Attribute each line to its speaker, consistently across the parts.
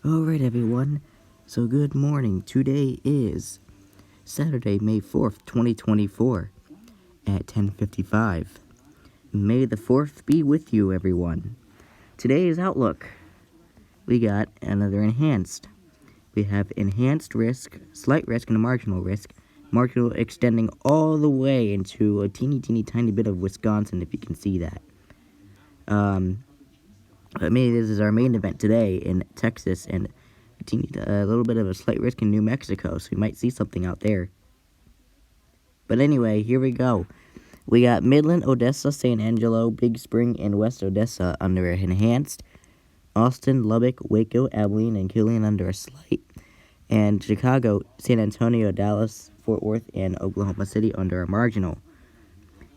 Speaker 1: Alright everyone, so good morning. Today is Saturday, May 4th, 2024 at 10:55. May the 4th be with you, everyone. Today's outlook, we got another enhanced. We have enhanced risk, slight risk, and a marginal risk. Marginal extending all the way into a teeny tiny bit of Wisconsin, if you can see that. This is our main event today in Texas, and a little bit of a slight risk in New Mexico, so we might see something out there. But anyway, here we go. We got Midland, Odessa, San Angelo, Big Spring, and West Odessa under enhanced. Austin, Lubbock, Waco, Abilene, and Killeen under a slight. And Chicago, San Antonio, Dallas, Fort Worth, and Oklahoma City under a marginal.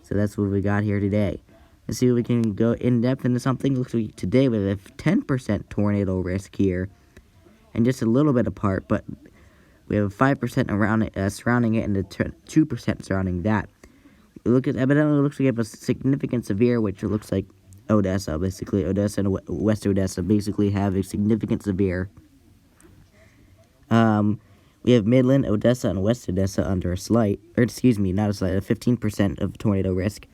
Speaker 1: So that's what we got here today. Let's see if we can go in depth into something. Looks like today we have a 10% tornado risk here, and just a little bit apart, but we have 5% around it, surrounding it, and 2% surrounding that. Evidently, it looks like we have a significant severe, which it looks like Odessa, basically. Odessa and West Odessa basically have a significant severe. We have Midland, Odessa, and West Odessa under a slight, or excuse me, not a slight, a 15% of tornado risk.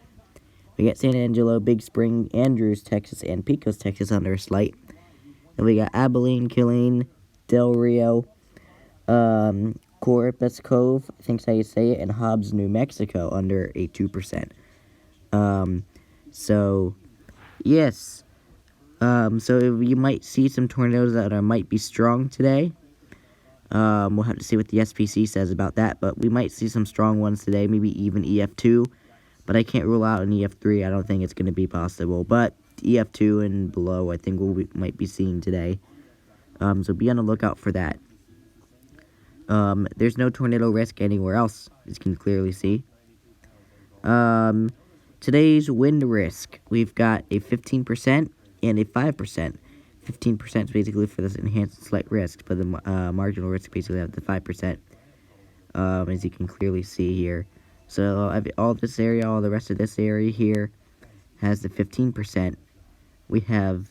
Speaker 1: We got San Angelo, Big Spring, Andrews, Texas, and Pecos, Texas under a slight. And we got Abilene, Killeen, Del Rio, Corpus Cove, I think's how you say it, and Hobbs, New Mexico under a 2%. So, yes. So you might see some tornadoes that might be strong today. We'll have to see what the SPC says about that, but we might see some strong ones today, maybe even EF2. But I can't rule out an EF3. I don't think it's going to be possible. But EF2 and below, I think might be seeing today. So be on the lookout for that. There's no tornado risk anywhere else, as you can clearly see. Today's wind risk, we've got a 15% and a 5%. 15% is basically for this enhanced slight risk, but the marginal risk basically have the 5%, as you can clearly see here. So all this area, all the rest of this area here has the 15%. We have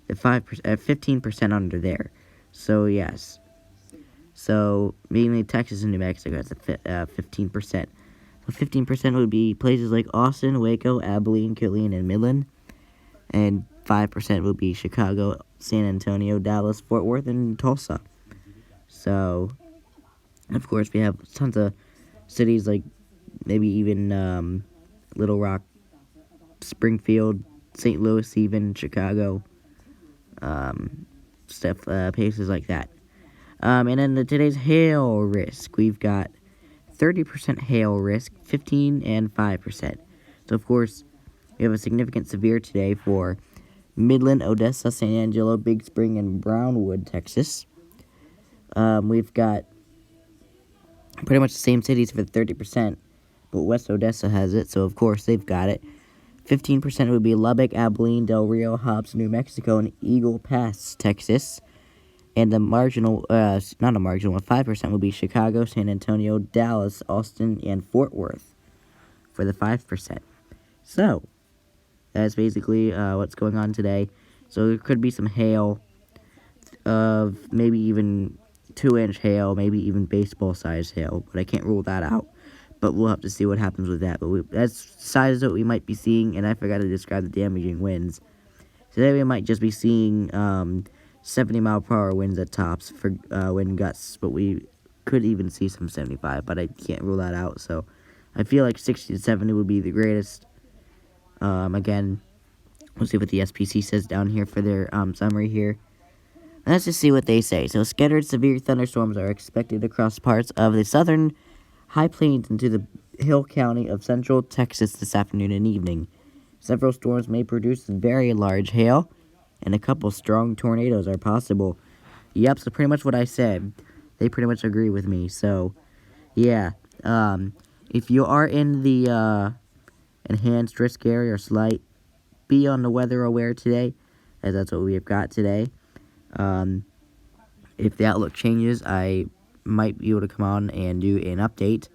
Speaker 1: the 15% under there. So yes. So mainly Texas and New Mexico has a 15%. So 15% would be places like Austin, Waco, Abilene, Killeen, and Midland. And 5% would be Chicago, San Antonio, Dallas, Fort Worth, and Tulsa. So, of course, we have tons of cities like maybe even Little Rock, Springfield, St. Louis, even Chicago, places like that. And then today's hail risk, we've got 30% hail risk, 15 and 5%. So, of course, we have a significant severe today for Midland, Odessa, San Angelo, Big Spring, and Brownwood, Texas. We've got pretty much the same cities for 30%, but West Odessa has it, so of course they've got it. 15% would be Lubbock, Abilene, Del Rio, Hobbs, New Mexico, and Eagle Pass, Texas. And the marginal, not a marginal, 5% would be Chicago, San Antonio, Dallas, Austin, and Fort Worth for the 5%. So, that's basically what's going on today. So there could be some hail of maybe even 2-inch hail, maybe even baseball-sized hail, but I can't rule that out. But we'll have to see what happens with that. But that's the size that we might be seeing, and I forgot to describe the damaging winds. Today we might just be seeing 70-mile-per-hour winds at tops for wind gusts, but we could even see some 75, but I can't rule that out. So I feel like 60 to 70 would be the greatest. Again, we'll see what the SPC says down here for their summary here. Let's just see what they say. So, scattered severe thunderstorms are expected across parts of the southern high plains into the Hill County of central Texas this afternoon and evening. Several storms may produce very large hail, and a couple strong tornadoes are possible. Yep, so pretty much what I said. They pretty much agree with me. So, yeah. If you are in the enhanced risk area or slight, be on the weather aware today, as that's what we have got today. If the outlook changes, I might be able to come on and do an update.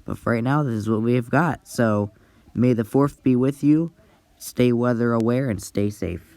Speaker 1: But for right now, this is what we have got. So, may the 4th be with you. Stay weather aware and stay safe.